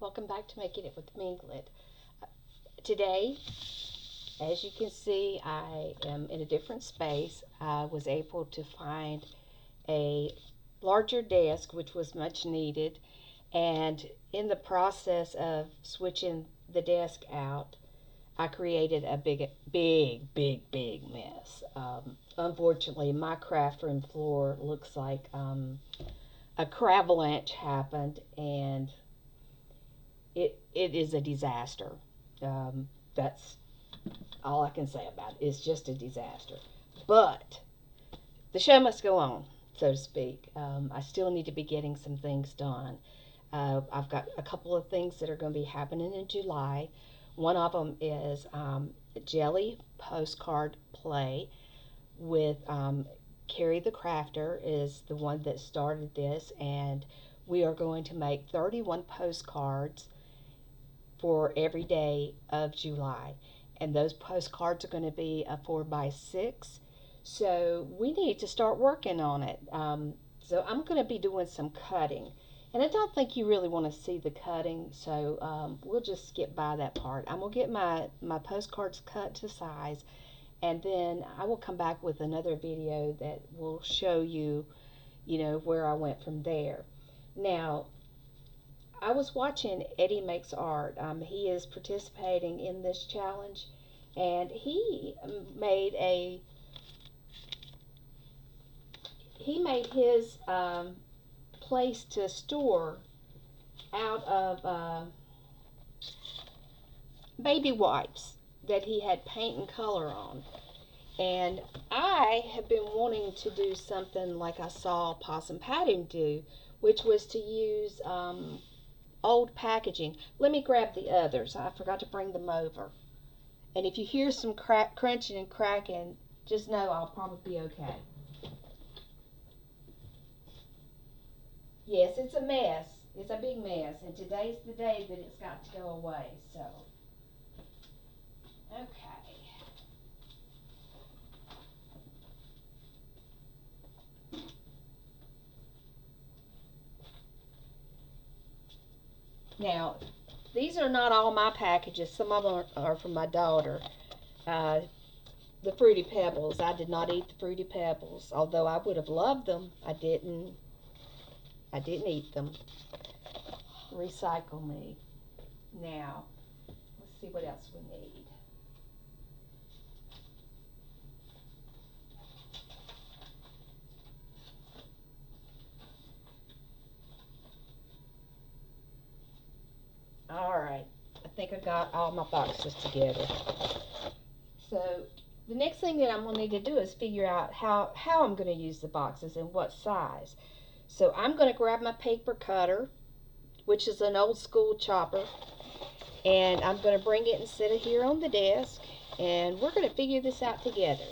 Welcome back to Making It with Minglet. Today, as you can see, I am in a different space. I was able to find a larger desk, which was much needed, and in the process of switching the desk out, I created a big mess. Unfortunately, my craft room floor looks like a cravalanche happened, and it is a disaster. That's all I can say about it. It's just a disaster. But the show must go on, so to speak. I still need to be getting some things done. I've got a couple of things that are going to be happening in July. One of them is Jelly Postcard Play with Carrie the Crafter is the one that started this, and we are going to make 31 postcards for every day of July. And those postcards are going to be a 4x6. So we need to start working on it. So I'm going to be doing some cutting. And I don't think you really want to see the cutting, so we'll just skip by that part. I'm going to get my postcards cut to size, and then I will come back with another video that will show you, where I went from there. Now, I was watching Eddie Makes Art. He is participating in this challenge, and he made his place to store out of baby wipes that he had paint and color on. And I have been wanting to do something like I saw Possum Patty do, which was to use old packaging. Let me grab the others. I forgot to bring them over. And if you hear some crunching and cracking, just know I'll probably be okay. Yes, it's a mess. It's a big mess. And today's the day that it's got to go away. So, okay. Now, these are not all my packages. Some of them are from my daughter. Uh, the Fruity Pebbles. I did not eat the Fruity Pebbles, although I would have loved them. I didn't. I didn't eat them. Recycle me. Now, let's see what else we need. All right. I think I got all my boxes together. So the next thing that I'm going to need to do is figure out how I'm going to use the boxes and what size. So I'm going to grab my paper cutter, which is an old school chopper, and I'm going to bring it and set it here on the desk, and we're going to figure this out together.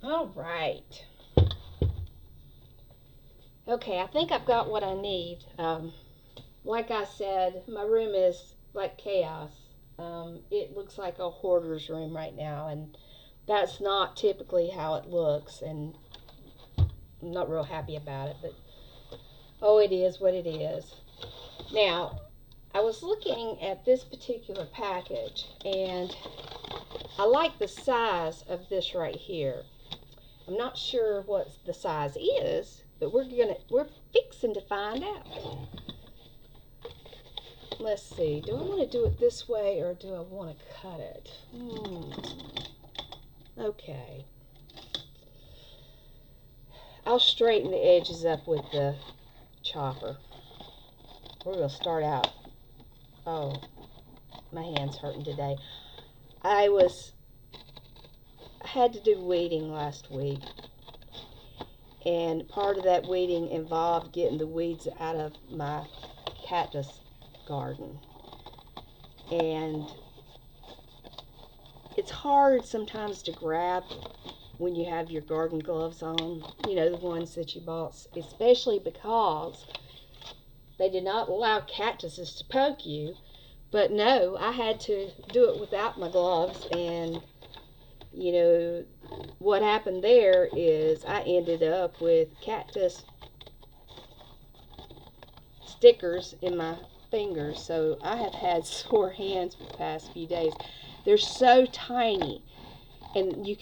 All right. Okay, I think I've got what I need. Like I said, my room is like chaos. It looks like a hoarder's room right now, and that's not typically how it looks, and I'm not real happy about it, but oh, it is what it is. Now, I was looking at this particular package, and I like the size of this right here. I'm not sure what the size is, but we're fixing to find out. Let's see. Do I want to do it this way, or do I want to cut it? Okay. I'll straighten the edges up with the chopper. We're going to start out. Oh, my hand's hurting today. I had to do weeding last week, and part of that weeding involved getting the weeds out of my cactus garden, and it's hard sometimes to grab when you have your garden gloves on, you know, the ones that you bought, especially because they did not allow cactuses to poke you. But no, I had to do it without my gloves, and you know, what happened there is I ended up with cactus stickers in my fingers, so I have had sore hands for the past few days. They're so tiny, and you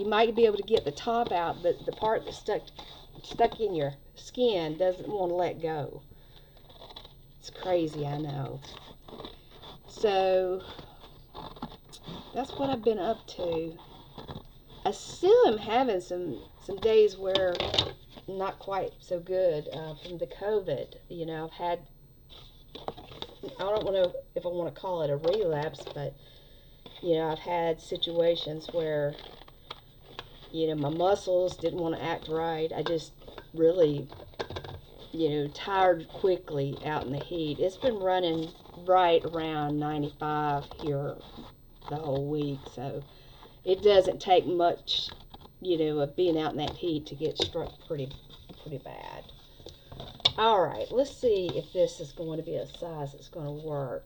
might be able to get the top out, but the part that's stuck in your skin doesn't want to let go. It's crazy, I know. So that's what I've been up to. I still am having some days where not quite so good from the COVID. You know, I've had, I don't know if I want to call it a relapse, but you know, I've had situations where, you know, my muscles didn't want to act right. I just really, you know, tired quickly out in the heat. It's been running right around 95 here the whole week, so it doesn't take much, you know, of being out in that heat to get struck pretty bad. Alright, let's see if this is going to be a size that's going to work.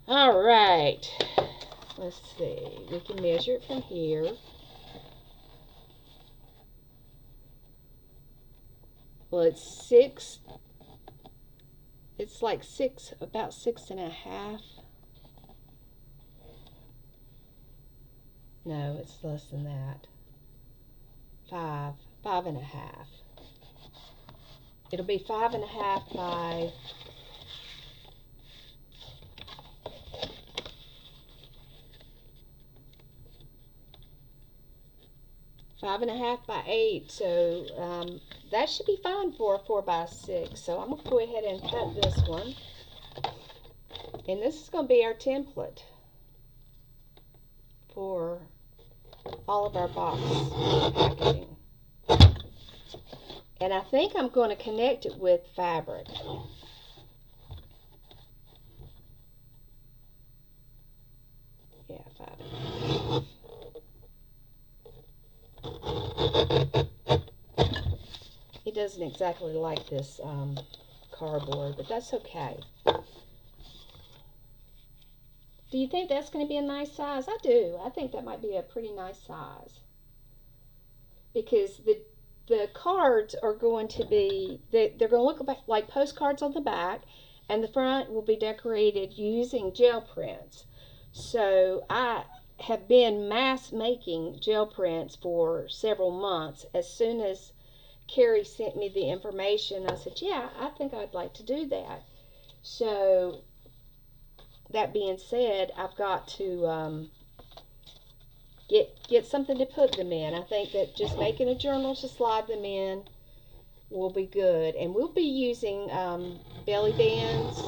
Alright, let's see. We can measure it from here. Well, it's like about 6.5. No, it's less than that. 5.5. It'll be 5.5 by 5.5 by 8. So that should be fine for a 4 by 6. So I'm gonna go ahead and cut this one, and this is gonna be our template for all of our box packaging. And I think I'm going to connect it with fabric. Yeah, 5.5. It doesn't exactly like this cardboard, but that's okay. Do you think that's going to be a nice size? I do. I think that might be a pretty nice size. Because the cards are going to be, they're going to look like postcards on the back, and the front will be decorated using gel prints. So I have been mass making gel prints for several months. As soon as Carrie sent me the information, I said, yeah, I think I'd like to do that. So that being said, I've got to get something to put them in. I think that just making a journal to slide them in will be good. And we'll be using belly bands.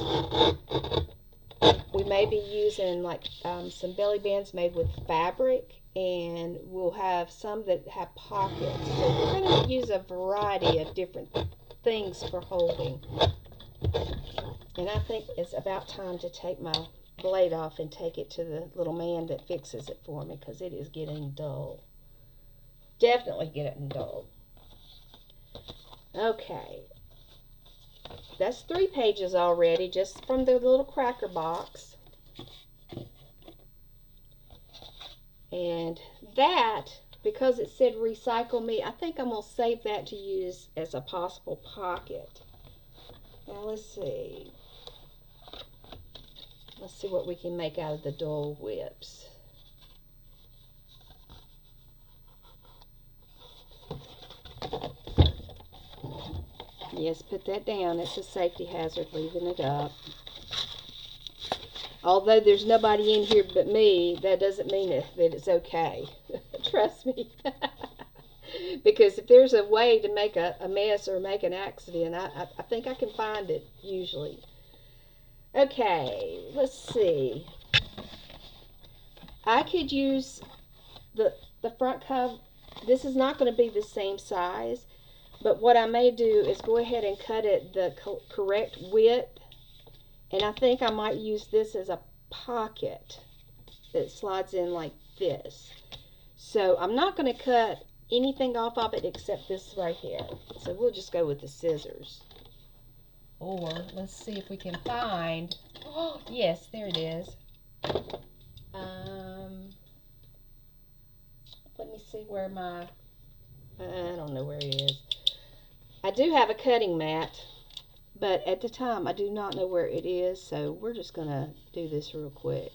We may be using like some belly bands made with fabric, and we'll have some that have pockets. So we're going to use a variety of different things for holding. And I think it's about time to take my blade off and take it to the little man that fixes it for me, because it is getting dull. Definitely getting dull. Okay. That's 3 pages already, just from the little cracker box. And that, because it said recycle me, I think I'm going to save that to use as a possible pocket. Now let's see. Let's see what we can make out of the Dole Whips. Yes, put that down. It's a safety hazard, leaving it up. Although there's nobody in here but me, that doesn't mean that it's okay. Trust me. Because if there's a way to make a mess or make an accident, I think I can find it, usually. Okay, let's see. I could use the front cover. This is not going to be the same size, but what I may do is go ahead and cut it the correct width, and I think I might use this as a pocket that slides in like this. So I'm not going to cut anything off of it except this right here. So we'll just go with the scissors. Or let's see if we can find, oh yes, there it is. Let me see where my, I don't know where it is. I do have a cutting mat, but at the time I do not know where it is, so we're just going to do this real quick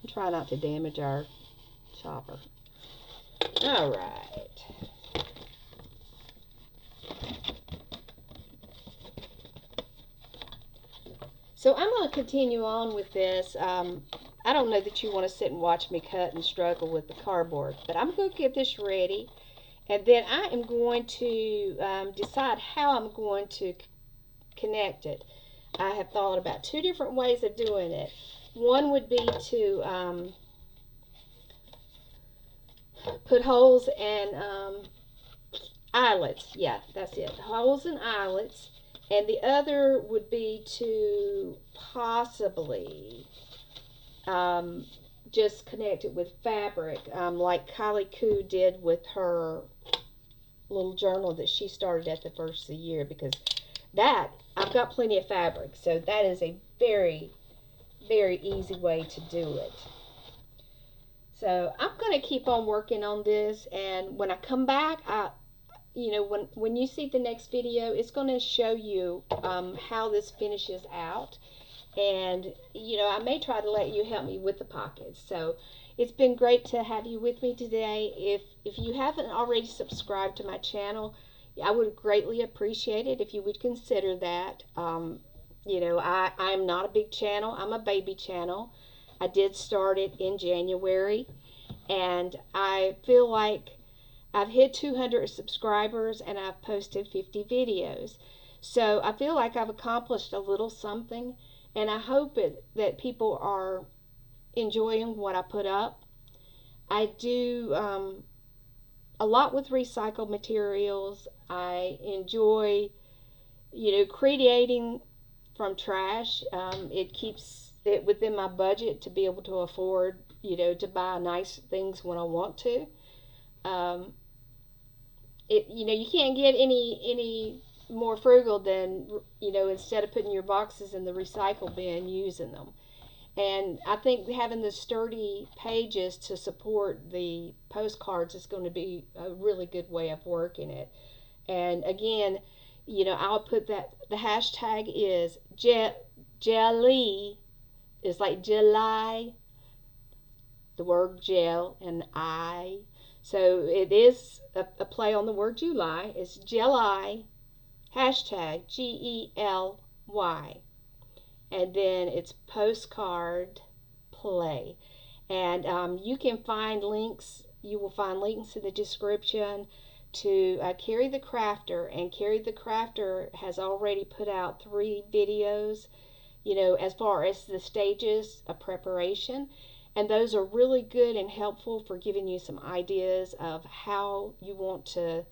and try not to damage our chopper. All right. So I'm going to continue on with this. I don't know that you want to sit and watch me cut and struggle with the cardboard, but I'm going to get this ready, and then I am going to decide how I'm going to connect it. I have thought about two different ways of doing it. One would be to put holes and eyelets. Yeah, that's it. Holes and eyelets. And the other would be to possibly just connect it with fabric, like Kylie Koo did with her little journal that she started at the first of the year, because that, I've got plenty of fabric, so that is a very, very easy way to do it. So I'm going to keep on working on this, and when I come back, when you see the next video, it's going to show you how this finishes out. And, I may try to let you help me with the pockets. So it's been great to have you with me today. If you haven't already subscribed to my channel, I would greatly appreciate it if you would consider that. I'm not a big channel. I'm a baby channel. I did start it in January, and I feel like I've hit 200 subscribers and I've posted 50 videos. So I feel like I've accomplished a little something, and I hope that people are enjoying what I put up. I do a lot with recycled materials. I enjoy, creating from trash. It keeps it within my budget to be able to afford, to buy nice things when I want to. You can't get any more frugal than, instead of putting your boxes in the recycle bin, using them. And I think having the sturdy pages to support the postcards is going to be a really good way of working it. And again, I'll put that the hashtag is jelly. It's like July, the word gel and I. So it is a play on the word July. It's Geli, hashtag GELY. And then it's postcard play. And you can find links. You will find links in the description to Carrie the Crafter. And Carrie the Crafter has already put out 3 videos, as far as the stages of preparation. And those are really good and helpful for giving you some ideas of how you want to,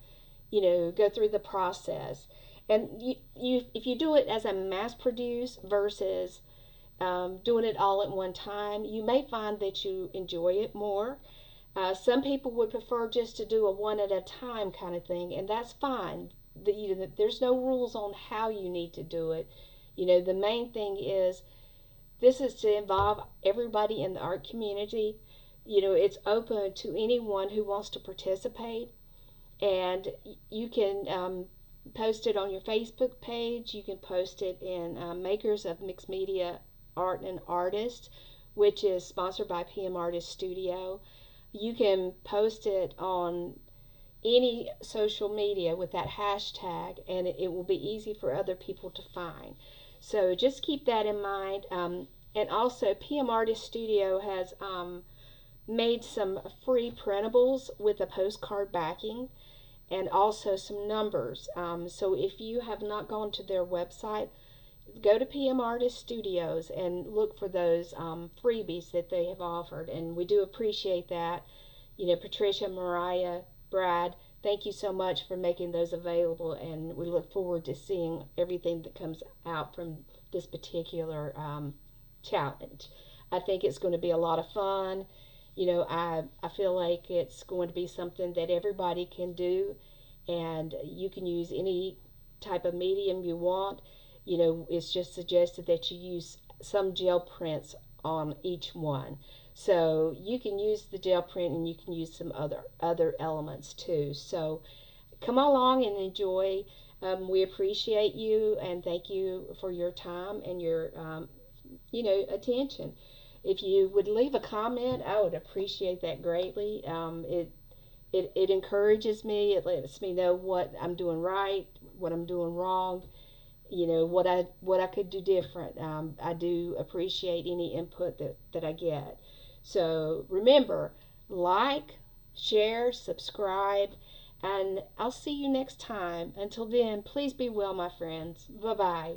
go through the process. And if you do it as a mass produce versus doing it all at one time, you may find that you enjoy it more. Some people would prefer just to do a one at a time kind of thing, and that's fine. There's no rules on how you need to do it. The main thing is, this is to involve everybody in the art community. It's open to anyone who wants to participate, and you can post it on your Facebook page. You can post it in Makers of Mixed Media Art and Artists, which is sponsored by PM Artist Studio. You can post it on any social media with that hashtag, and it will be easy for other people to find. So just keep that in mind. And also, PM Artist Studio has made some free printables with a postcard backing, and also some numbers. So if you have not gone to their website, go to PM Artist Studios and look for those freebies that they have offered. And we do appreciate that. Patricia, Mariah, Brad, thank you so much for making those available, and we look forward to seeing everything that comes out from this particular challenge. I think it's going to be a lot of fun, I feel like it's going to be something that everybody can do, and you can use any type of medium you want. It's just suggested that you use some gel prints on each one. So you can use the gel print and you can use some other elements too. So come along and enjoy. We appreciate you and thank you for your time and your attention. If you would leave a comment, I would appreciate that greatly. It encourages me. It lets me know what I'm doing right, what I'm doing wrong. What I could do different. I do appreciate any input that I get. So remember, like, share, subscribe, and I'll see you next time. Until then, please be well, my friends. Bye bye.